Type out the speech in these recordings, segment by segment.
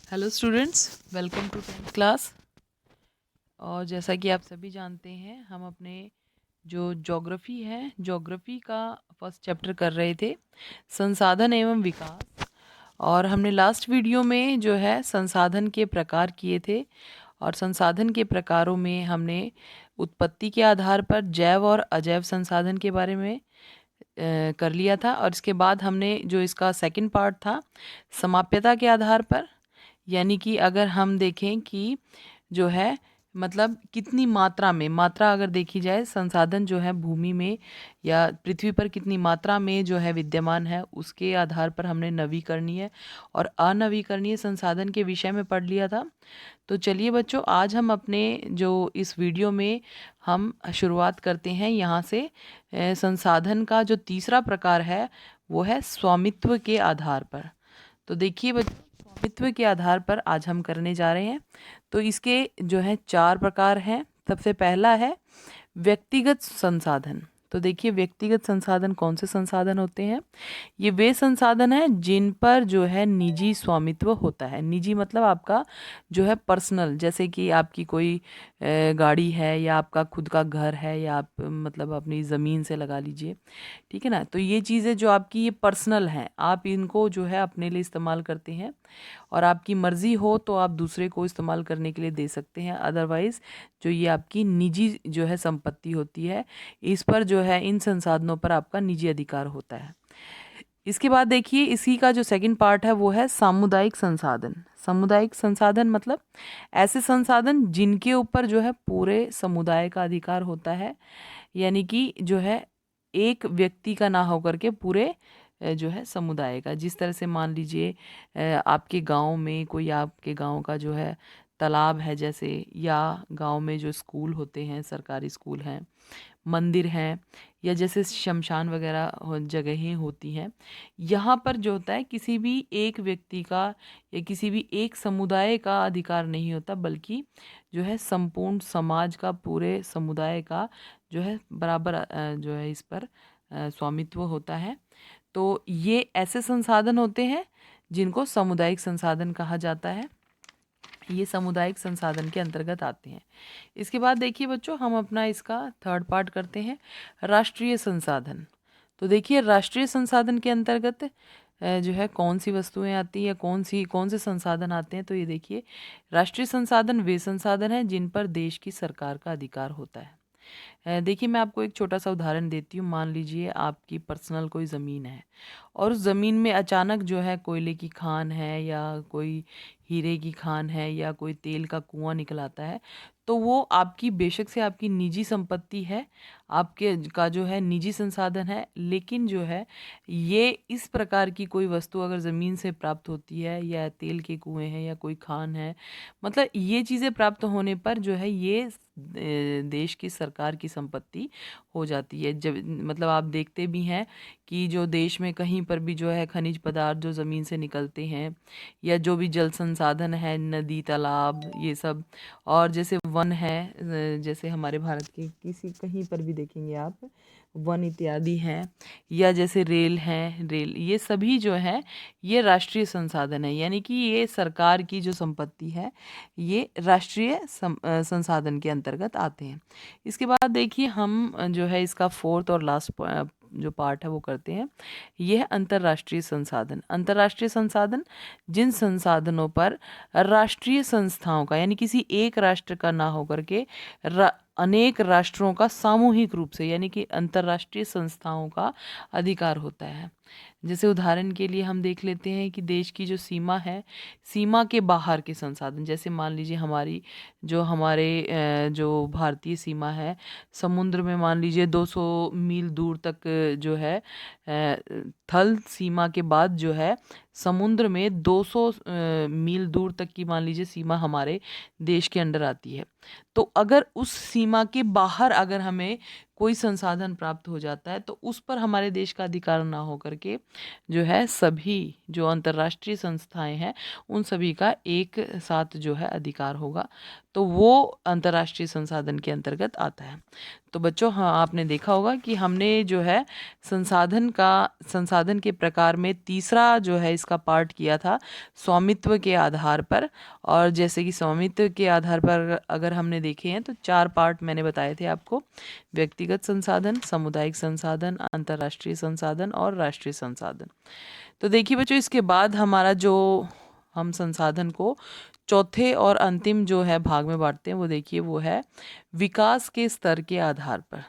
Hello students, welcome to 10th class. और जैसा कि आप सभी जानते हैं, हम अपने जो ज्योग्राफी है, ज्योग्राफी का फर्स्ट चैप्टर कर रहे थे, संसाधन एवं विकास। और हमने लास्ट वीडियो में जो है संसाधन के प्रकार किए थे, और संसाधन के प्रकारों में हमने उत्पत्ति के आधार पर जैव और अजैव संसाधन के बारे में कर लिया था। और इसके बाद हमने जो इसका सेकंड पार्ट था, समाप्यता के आधार पर, यानी कि अगर हम देखें कि जो है मतलब कितनी मात्रा में, मात्रा अगर देखी जाए, संसाधन जो है भूमि में या पृथ्वी पर कितनी मात्रा में जो है विद्यमान है, उसके आधार पर हमने नवीकरणीय और अनवीकरणीय संसाधन के विषय में पढ़ लिया था। तो चलिए बच्चों, आज हम अपने जो इस वीडियो में हम शुरुआत करते हैं यहाँ से। संसाधन का जो तीसरा प्रकार है वो है स्वामित्व के आधार पर। तो देखिए बच्चों, स्वामित्व के आधार पर आज हम करने जा रहे हैं। तो इसके जो है 4 प्रकार हैं। सबसे पहला है व्यक्तिगत संसाधन। तो देखिए, व्यक्तिगत संसाधन कौन से संसाधन होते हैं? ये वे संसाधन हैं जिन पर जो है निजी स्वामित्व होता है। निजी मतलब आपका जो है पर्सनल, जैसे कि आपकी कोई गाड़ी है, या आपका खुद का घर है, या आप मतलब अपनी ज़मीन से लगा लीजिए, ठीक है ना। तो ये चीज़ें जो आपकी ये पर्सनल हैं, आप इनको जो है अपने लिए इस्तेमाल करते हैं, और आपकी मर्ज़ी हो तो आप दूसरे को इस्तेमाल करने के लिए दे सकते हैं। अदरवाइज़ जो ये आपकी निजी जो है संपत्ति होती है, इस पर जो है, इन संसाधनों पर आपका निजी अधिकार होता है। इसके बाद देखिए, इसी का जो सेकंड पार्ट है वो है सामुदायिक संसाधन। सामुदायिक संसाधन मतलब ऐसे संसाधन जिनके ऊपर जो है पूरे समुदाय का अधिकार होता है, यानी कि जो है एक व्यक्ति का ना होकर के पूरे जो है समुदाय का। जिस तरह से मान लीजिए आपके गांव में कोई, आपके गांव का जो है तालाब है जैसे, या गांव में जो स्कूल होते हैं, सरकारी स्कूल हैं, मंदिर हैं, या जैसे शमशान वगैरह जगहें होती हैं, यहाँ पर जो होता है किसी भी एक व्यक्ति का या किसी भी एक समुदाय का अधिकार नहीं होता, बल्कि जो है संपूर्ण समाज का, पूरे समुदाय का जो है बराबर जो है इस पर स्वामित्व होता है। तो ये ऐसे संसाधन होते हैं जिनको सामुदायिक संसाधन कहा जाता है। ये सामुदायिक संसाधन के अंतर्गत आते हैं। इसके बाद देखिए बच्चों, हम अपना इसका थर्ड पार्ट करते हैं, राष्ट्रीय संसाधन। तो देखिए, राष्ट्रीय संसाधन के अंतर्गत जो है कौन सी वस्तुएं आती हैं, कौन से संसाधन आते हैं। तो ये देखिए, राष्ट्रीय संसाधन वे संसाधन हैं जिन पर देश की सरकार का अधिकार होता है। देखिए, मैं आपको एक छोटा सा उदाहरण देती हूँ। मान लीजिए आपकी पर्सनल कोई ज़मीन है, और उस ज़मीन में अचानक जो है कोयले की खान है, या कोई हीरे की खान है, या कोई तेल का कुआं निकल आता है। तो वो आपकी, बेशक से आपकी निजी संपत्ति है, आपके का जो है निजी संसाधन है, लेकिन जो है ये इस प्रकार की कोई वस्तु अगर ज़मीन से प्राप्त होती है, या तेल के कुएं हैं, या कोई खान है, मतलब ये चीज़ें प्राप्त होने पर जो है ये देश की सरकार की संपत्ति हो जाती है। जब मतलब आप देखते भी हैं कि जो देश में कहीं पर भी जो है खनिज पदार्थ जो ज़मीन से निकलते हैं, या जो भी जल संसाधन है, नदी, तालाब, ये सब, और जैसे वन है, जैसे हमारे भारत के किसी कहीं पर भी देखेंगे आप, वन इत्यादि हैं, या जैसे रेल है, रेल, ये सभी जो है ये राष्ट्रीय संसाधन है, यानी कि ये सरकार की जो संपत्ति है, ये राष्ट्रीय संसाधन के अंतर्गत आते हैं। इसके बाद देखिए, हम जो है इसका फोर्थ और लास्ट जो पार्ट है वो करते हैं। ये है अंतर्राष्ट्रीय संसाधन। अंतर्राष्ट्रीय संसाधन जिन संसाधनों पर राष्ट्रीय संस्थाओं का, यानी किसी एक राष्ट्र का ना होकर के अनेक राष्ट्रों का सामूहिक रूप से, यानी कि अंतर्राष्ट्रीय संस्थाओं का अधिकार होता है। जैसे उदाहरण के लिए हम देख लेते हैं कि देश की जो सीमा है, सीमा के बाहर के संसाधन, जैसे मान लीजिए हमारी जो हमारे जो भारतीय सीमा है, समुद्र में मान लीजिए 200 मील दूर तक जो है थल सीमा के बाद जो है समुद्र में 200 मील दूर तक की मान लीजिए सीमा हमारे देश के अंडर आती है। तो अगर उस सीमा के बाहर अगर हमें कोई संसाधन प्राप्त हो जाता है तो उस पर हमारे देश का अधिकार ना हो करके जो है सभी जो अंतर्राष्ट्रीय संस्थाएं हैं उन सभी का एक साथ जो है अधिकार होगा, तो वो अंतर्राष्ट्रीय संसाधन के अंतर्गत आता है। तो बच्चों, हाँ, आपने देखा होगा कि हमने जो है संसाधन के प्रकार में तीसरा जो है इसका पार्ट किया था स्वामित्व के आधार पर। और जैसे कि स्वामित्व के आधार पर अगर हमने देखे हैं तो 4 पार्ट मैंने बताए थे आपको: व्यक्तिगत संसाधन, सामुदायिक संसाधन, अंतर्राष्ट्रीय संसाधन और राष्ट्रीय संसाधन। तो देखिए बच्चों, इसके बाद हमारा जो हम संसाधन को चौथे और अंतिम जो है भाग में बांटते हैं, वो देखिए वो है विकास के स्तर के आधार पर।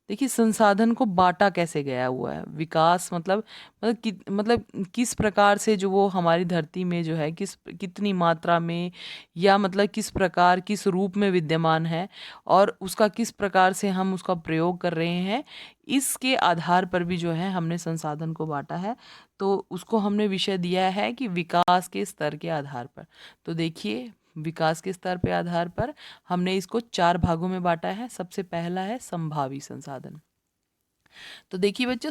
देखिए संसाधन को बांटा कैसे गया हुआ है। विकास मतलब किस प्रकार से जो वो हमारी धरती में जो है कितनी मात्रा में, या मतलब किस प्रकार किस रूप में विद्यमान है और उसका किस प्रकार से हम उसका प्रयोग कर रहे हैं, इसके आधार पर भी जो है हमने संसाधन को बांटा है। तो उसको हमने विषय दिया है कि विकास के स्तर के आधार पर। तो देखिए, विकास के स्तर पे आधार पर हमने इसको 4 भागों में बांटा है। सबसे पहला है संभावी संसाधन। तो देखिए बच्चों,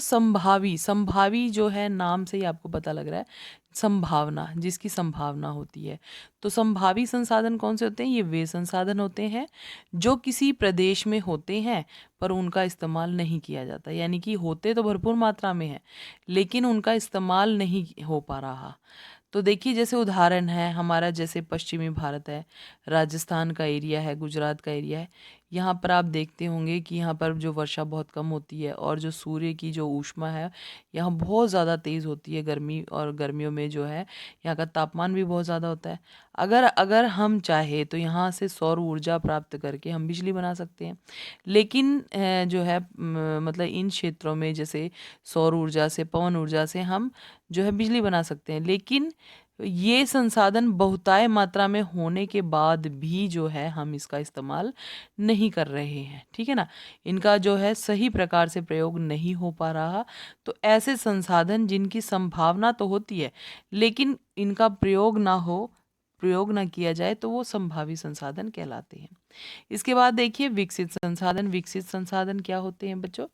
संभावी जो है, नाम से ही आपको पता लग रहा है, संभावना, जिसकी संभावना होती है। तो संभावी संसाधन कौन से होते हैं? ये वे संसाधन होते हैं जो किसी प्रदेश में होते हैं पर उनका इस्तेमाल नहीं किया जाता। यानी कि होते तो भरपूर मात्रा में है लेकिन उनका इस्तेमाल नहीं हो पा रहा। तो देखिए, जैसे उदाहरण है हमारा, जैसे पश्चिमी भारत है, राजस्थान का एरिया है, गुजरात का एरिया है। यहाँ पर आप देखते होंगे कि यहाँ पर जो वर्षा बहुत कम होती है और जो सूर्य की जो ऊष्मा है यहाँ बहुत ज़्यादा तेज़ होती है गर्मी, और गर्मियों में जो है यहाँ का तापमान भी बहुत ज़्यादा होता है। अगर अगर हम चाहे तो यहाँ से सौर ऊर्जा प्राप्त करके हम बिजली बना सकते हैं। लेकिन जो है मतलब इन क्षेत्रों में जैसे सौर ऊर्जा से, पवन ऊर्जा से हम जो है बिजली बना सकते हैं। लेकिन ये संसाधन बहुतायत मात्रा में होने के बाद भी जो है हम इसका इस्तेमाल नहीं कर रहे हैं, ठीक है ना। इनका जो है सही प्रकार से प्रयोग नहीं हो पा रहा। तो ऐसे संसाधन जिनकी संभावना तो होती है लेकिन इनका प्रयोग ना किया जाए तो वो संभावी संसाधन कहलाते हैं। इसके बाद देखिए विकसित संसाधन। विकसित संसाधन क्या होते हैं बच्चों?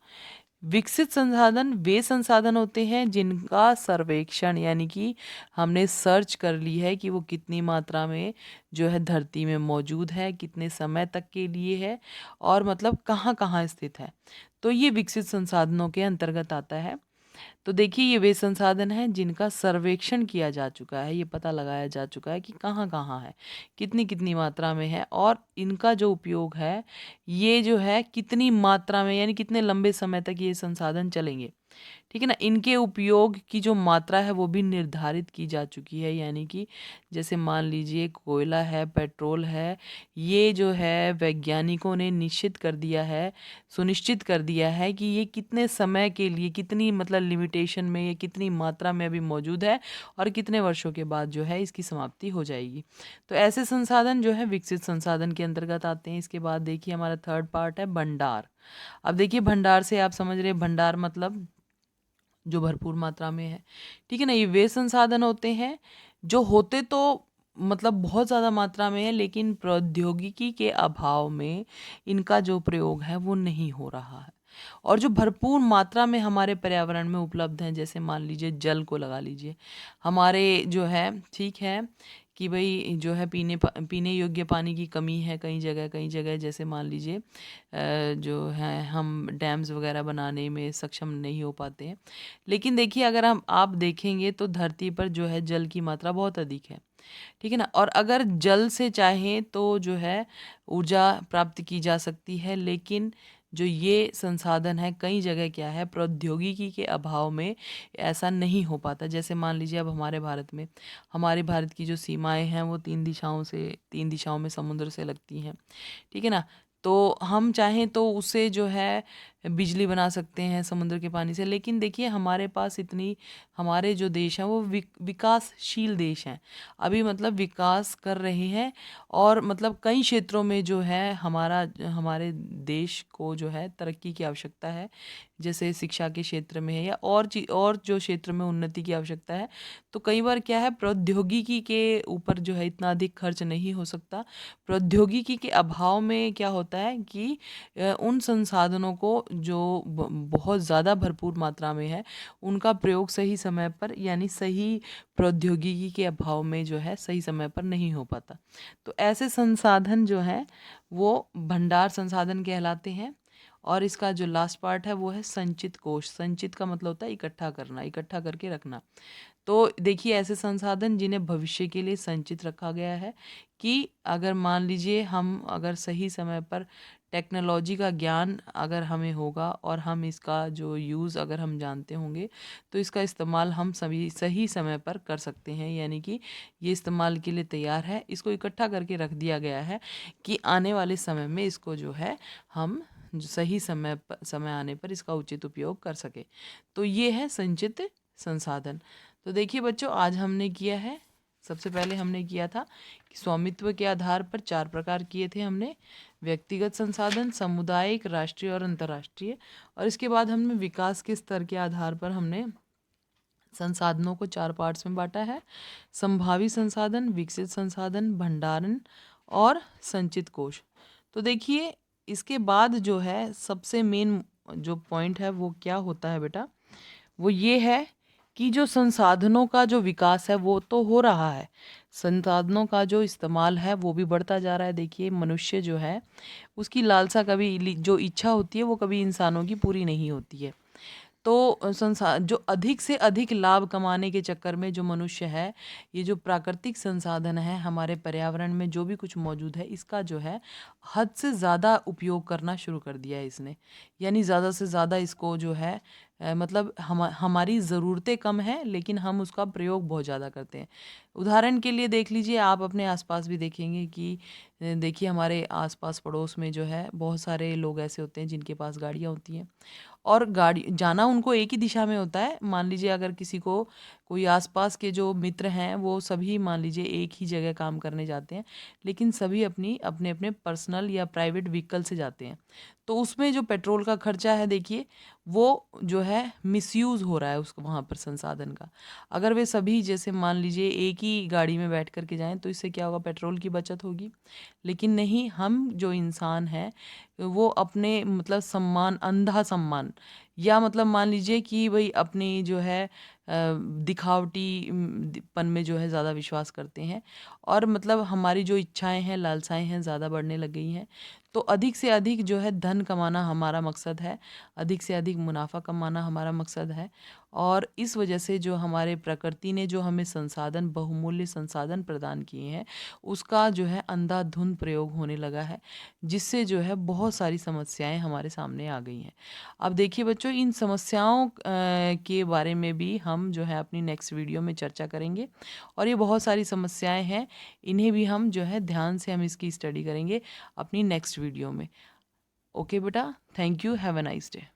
विकसित संसाधन वे संसाधन होते हैं जिनका सर्वेक्षण, यानी कि हमने सर्च कर ली है कि वो कितनी मात्रा में जो है धरती में मौजूद है, कितने समय तक के लिए है, और मतलब कहाँ कहाँ स्थित है। तो ये विकसित संसाधनों के अंतर्गत आता है। तो देखिए, ये वे संसाधन हैं जिनका सर्वेक्षण किया जा चुका है, ये पता लगाया जा चुका है कि कहाँ कहाँ है, कितनी कितनी मात्रा में है, और इनका जो उपयोग है ये जो है कितनी मात्रा में, यानी कितने लंबे समय तक ये संसाधन चलेंगे, ठीक है ना। इनके उपयोग की जो मात्रा है वो भी निर्धारित की जा चुकी है। यानी कि जैसे मान लीजिए कोयला है, पेट्रोल है, ये जो है वैज्ञानिकों ने निश्चित कर दिया है, सुनिश्चित कर दिया है कि ये कितने समय के लिए, कितनी मतलब लिमिटेशन में, ये कितनी मात्रा में अभी मौजूद है और कितने वर्षों के बाद जो है इसकी समाप्ति हो जाएगी। तो ऐसे संसाधन जो है विकसित संसाधन के अंतर्गत आते हैं। इसके बाद देखिए हमारा थर्ड पार्ट है भंडार। अब देखिए भंडार से आप समझ रहे हैं, भंडार मतलब जो भरपूर मात्रा में है, ठीक है ना। ये वे संसाधन होते हैं जो होते तो मतलब बहुत ज़्यादा मात्रा में है लेकिन प्रौद्योगिकी के अभाव में इनका जो प्रयोग है वो नहीं हो रहा है। और जो भरपूर मात्रा में हमारे पर्यावरण में उपलब्ध हैं, जैसे मान लीजिए जल को लगा लीजिए, हमारे जो है, ठीक है, कि भाई जो है पीने योग्य पानी की कमी है कई जगह जैसे मान लीजिए जो है हम डैम्स वगैरह बनाने में सक्षम नहीं हो पाते हैं। लेकिन देखिए अगर आप देखेंगे तो धरती पर जो है जल की मात्रा बहुत अधिक है, ठीक है ना। और अगर जल से चाहें तो जो है ऊर्जा प्राप्त की जा सकती है, लेकिन जो ये संसाधन है कई जगह क्या है, प्रौद्योगिकी के अभाव में ऐसा नहीं हो पाता। जैसे मान लीजिए अब हमारे भारत की जो सीमाएं हैं वो 3 दिशाओं में समुद्र से लगती हैं, ठीक है ना। तो हम चाहें तो उससे जो है बिजली बना सकते हैं समुद्र के पानी से। लेकिन देखिए हमारे जो देश हैं वो विकासशील देश हैं, अभी मतलब विकास कर रहे हैं, और मतलब कई क्षेत्रों में जो है हमारे देश को जो है तरक्की की आवश्यकता है। जैसे शिक्षा के क्षेत्र में है या और जो क्षेत्र में उन्नति की आवश्यकता है। तो कई बार क्या है, प्रौद्योगिकी के ऊपर जो है इतना अधिक खर्च नहीं हो सकता। प्रौद्योगिकी के अभाव में क्या होता है कि उन संसाधनों को जो बहुत ज़्यादा भरपूर मात्रा में है, उनका प्रयोग सही समय पर यानी सही प्रौद्योगिकी के अभाव में जो है सही समय पर नहीं हो पाता। तो ऐसे संसाधन जो हैं वो भंडार संसाधन कहलाते हैं। और इसका जो लास्ट पार्ट है वो है संचित कोष। संचित का मतलब होता है इकट्ठा करना, इकट्ठा करके रखना। तो देखिए ऐसे संसाधन जिन्हें भविष्य के लिए संचित रखा गया है कि अगर मान लीजिए हम अगर सही समय पर टेक्नोलॉजी का ज्ञान अगर हमें होगा और हम इसका जो यूज़ अगर हम जानते होंगे तो इसका इस्तेमाल हम सभी सही समय पर कर सकते हैं, यानी कि ये इस्तेमाल के लिए तैयार है। इसको इकट्ठा करके रख दिया गया है कि आने वाले समय में इसको जो है हम जो सही समय आने पर इसका उचित उपयोग कर सके। तो ये है संचित संसाधन। तो देखिए बच्चों, आज हमने किया है, सबसे पहले हमने किया था कि स्वामित्व के आधार पर 4 प्रकार किए थे हमने, व्यक्तिगत संसाधन, सामुदायिक, राष्ट्रीय और अंतर्राष्ट्रीय। और इसके बाद हमने विकास के स्तर के आधार पर हमने संसाधनों को 4 पार्ट्स में बांटा है, संभावी संसाधन, विकसित संसाधन, भंडारण और संचित कोष। तो देखिए इसके बाद जो है सबसे मेन जो पॉइंट है वो क्या होता है बेटा, वो ये है कि जो संसाधनों का जो विकास है वो तो हो रहा है, संसाधनों का जो इस्तेमाल है वो भी बढ़ता जा रहा है। देखिए मनुष्य जो है उसकी लालसा कभी जो इच्छा होती है वो कभी इंसानों की पूरी नहीं होती है। तो संसा जो अधिक से अधिक लाभ कमाने के चक्कर में जो मनुष्य है, ये जो प्राकृतिक संसाधन है हमारे पर्यावरण में जो भी कुछ मौजूद है, इसका जो है हद से ज़्यादा उपयोग करना शुरू कर दिया है इसने। यानी ज़्यादा से ज़्यादा इसको जो है मतलब हमारी ज़रूरतें कम हैं लेकिन हम उसका प्रयोग बहुत ज़्यादा करते हैं। उदाहरण के लिए देख लीजिए, आप अपने आसपास भी देखेंगे कि देखिए हमारे आसपास पड़ोस में जो है बहुत सारे लोग ऐसे होते हैं जिनके पास गाड़ियाँ होती हैं और गाड़ी जाना उनको एक ही दिशा में होता है। मान लीजिए अगर किसी को कोई आसपास के जो मित्र हैं वो सभी मान लीजिए एक ही जगह काम करने जाते हैं, लेकिन सभी अपनी अपने अपने पर्सनल या प्राइवेट व्हीकल से जाते हैं। तो उसमें जो पेट्रोल का खर्चा है देखिए वो जो है मिसयूज़ हो रहा है उसको वहाँ पर संसाधन का। अगर वे सभी जैसे मान लीजिए एक ही गाड़ी में बैठ कर के जाएँ तो इससे क्या होगा, पेट्रोल की बचत होगी। लेकिन नहीं, हम जो इंसान हैं वो अपने मतलब सम्मान, अंधा सम्मान, या मतलब मान लीजिए कि भाई अपनी जो है दिखावटी पन में जो है ज़्यादा विश्वास करते हैं और मतलब हमारी जो इच्छाएं हैं, लालसाएं हैं, ज़्यादा बढ़ने लग गई हैं। तो अधिक से अधिक जो है धन कमाना हमारा मकसद है, अधिक से अधिक मुनाफा कमाना हमारा मकसद है। और इस वजह से जो हमारे प्रकृति ने जो हमें संसाधन, बहुमूल्य संसाधन प्रदान किए हैं, उसका जो है अंधाधुंध प्रयोग होने लगा है, जिससे जो है बहुत सारी समस्याएं हमारे सामने आ गई हैं। अब देखिए बच्चों, इन समस्याओं के बारे में भी हम जो है अपनी नेक्स्ट वीडियो में चर्चा करेंगे। और ये बहुत सारी समस्याएं हैं, इन्हें भी हम जो है ध्यान से हम इसकी स्टडी करेंगे अपनी नेक्स्ट वीडियो में। ओके बेटा, thank you, have a nice day.